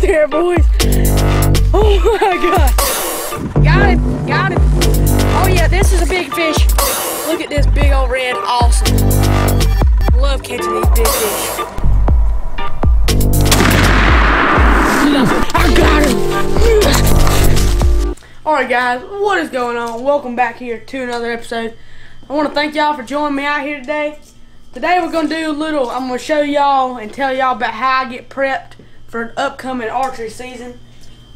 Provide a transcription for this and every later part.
there, boys. Oh my God. Got it, got it. Oh yeah, this is a big fish. Look at this big old red, awesome. I love catching these big fish. I got him. Alright guys, what is going on? Welcome back here to another episode. I want to thank y'all for joining me out here today. Today we're going to do a little, I'm going to show y'all and tell y'all about how I get prepped for an upcoming archery season.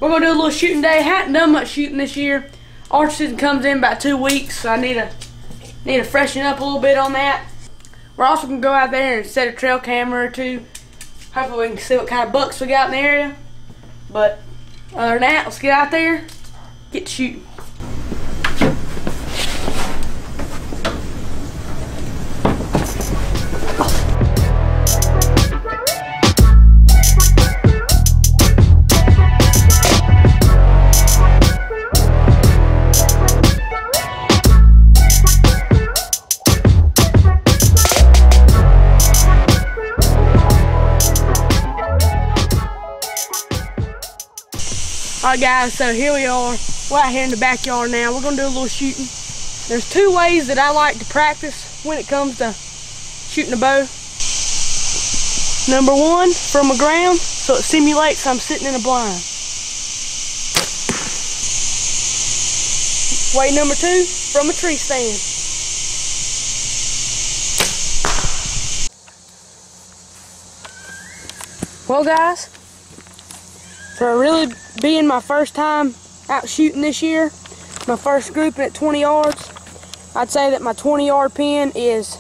We're going to do a little shooting day. Hadn't done much shooting this year. Archery season comes in about 2 weeks, so I need to freshen up a little bit on that. We're also going to go out there and set a trail camera or two. Hopefully we can see what kind of bucks we got in the area. But other than that, let's get out there, get to shooting. Alright guys, so here we are. We're out here in the backyard now. We're going to do a little shooting. There's 2 ways that I like to practice when it comes to shooting a bow. Number 1, from the ground, so it simulates I'm sitting in a blind. Way number 2, from a tree stand. Well guys, for really being my first time out shooting this year, my first grouping at 20 yards, I'd say that my 20-yard pin is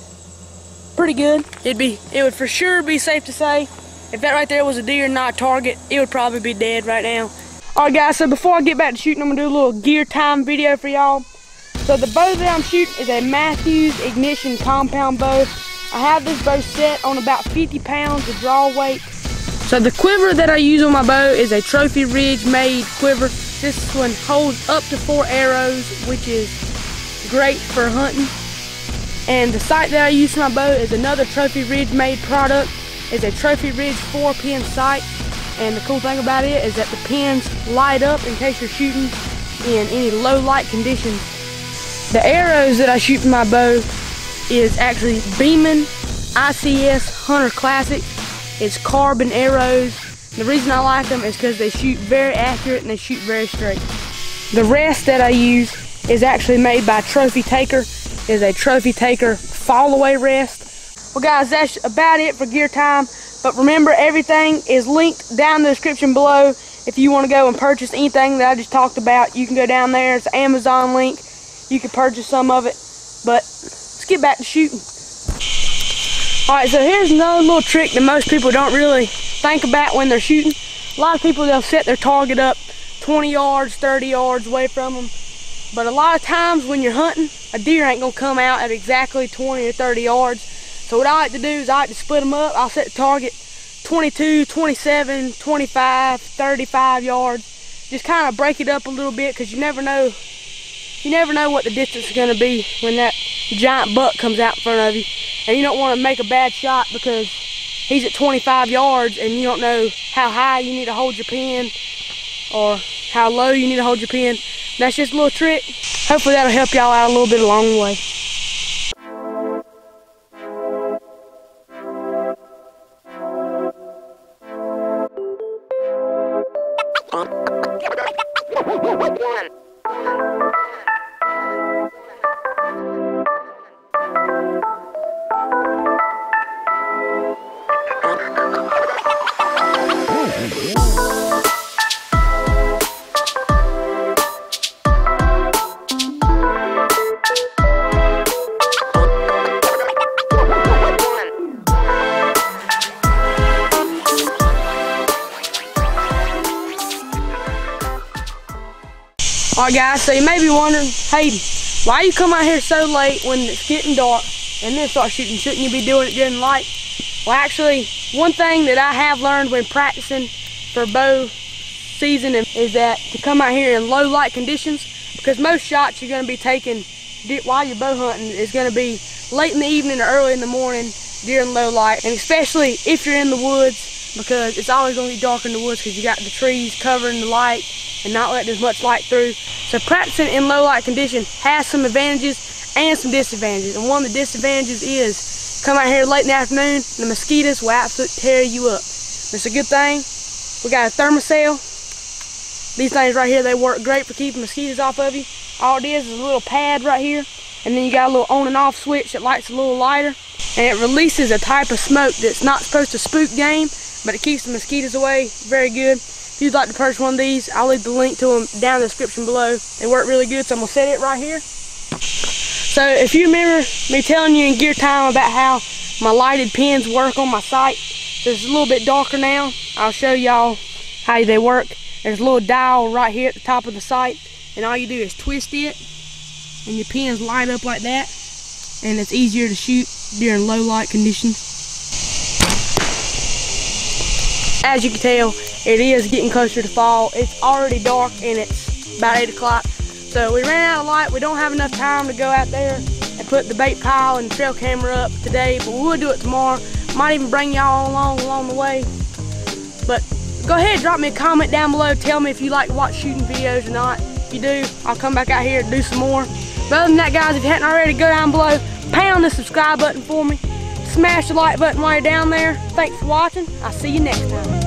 pretty good. It would for sure be safe to say, if that right there was a deer and not a target, it would probably be dead right now. Alright guys, so before I get back to shooting, I'm gonna do a little gear time video for y'all. So the bow that I'm shooting is a Matthews Ignition compound bow. I have this bow set on about 50 pounds of draw weight. So the quiver that I use on my bow is a Trophy Ridge made quiver. This one holds up to 4 arrows, which is great for hunting. And the sight that I use for my bow is another Trophy Ridge made product. It's a Trophy Ridge 4-pin sight. And the cool thing about it is that the pins light up in case you're shooting in any low light conditions. The arrows that I shoot from my bow is actually Beeman ICS Hunter Classic. It's carbon arrows. The reason I like them is because they shoot very accurate and they shoot very straight. The rest that I use is actually made by Trophy Taker. It's a Trophy Taker fall away rest. Well guys, that's about it for gear time. But remember, everything is linked down in the description below. If you want to go and purchase anything that I just talked about, you can go down there. It's an Amazon link. You can purchase some of it. But let's get back to shooting. Alright, so here's another little trick that most people don't really think about when they're shooting. A lot of people, they'll set their target up 20 yards, 30 yards away from them. But a lot of times when you're hunting, a deer ain't going to come out at exactly 20 or 30 yards. So what I like to do is I like to split them up. I'll set the target 22, 27, 25, 35 yards. Just kind of break it up a little bit because you never know what the distance is going to be when that giant buck comes out in front of you. And you don't want to make a bad shot because he's at 25 yards and you don't know how high you need to hold your pin or how low you need to hold your pin. That's just a little trick. Hopefully that'll help y'all out a little bit along the way. Alright guys, so you may be wondering, Hayden, why you come out here so late when it's getting dark and then start shooting? Shouldn't you be doing it during the light? Well actually, one thing that I have learned when practicing for bow season is that to come out here in low light conditions, because most shots you're going to be taking while you're bow hunting is going to be late in the evening or early in the morning during low light. And especially if you're in the woods, because it's always going to be dark in the woods because you got the trees covering the light and not letting as much light through. So practicing in low light condition has some advantages and some disadvantages. And one of the disadvantages is come out here late in the afternoon and the mosquitoes will absolutely tear you up. It's a good thing we got a thermocell. These things right here, they work great for keeping mosquitoes off of you. All it is a little pad right here, and then you got a little on and off switch that lights a little lighter, and it releases a type of smoke that's not supposed to spook game, but it keeps the mosquitoes away. Very good. If you'd like to purchase one of these, I'll leave the link to them down in the description below. They work really good, so I'm gonna set it right here. So if you remember me telling you in gear time about how my lighted pins work on my sight, so it's a little bit darker now. I'll show y'all how they work. There's a little dial right here at the top of the sight, and all you do is twist it, and your pins light up like that, and it's easier to shoot during low light conditions. As you can tell, it is getting closer to fall. It's already dark, and it's about 8 o'clock. So we ran out of light. We don't have enough time to go out there and put the bait pile and trail camera up today, but we will do it tomorrow. Might even bring y'all along the way. But go ahead, drop me a comment down below. Tell me if you like to watch shooting videos or not. If you do, I'll come back out here and do some more. But other than that, guys, if you hadn't already, go down below, pound the subscribe button for me. Smash the like button while you're down there. Thanks for watching. I'll see you next time.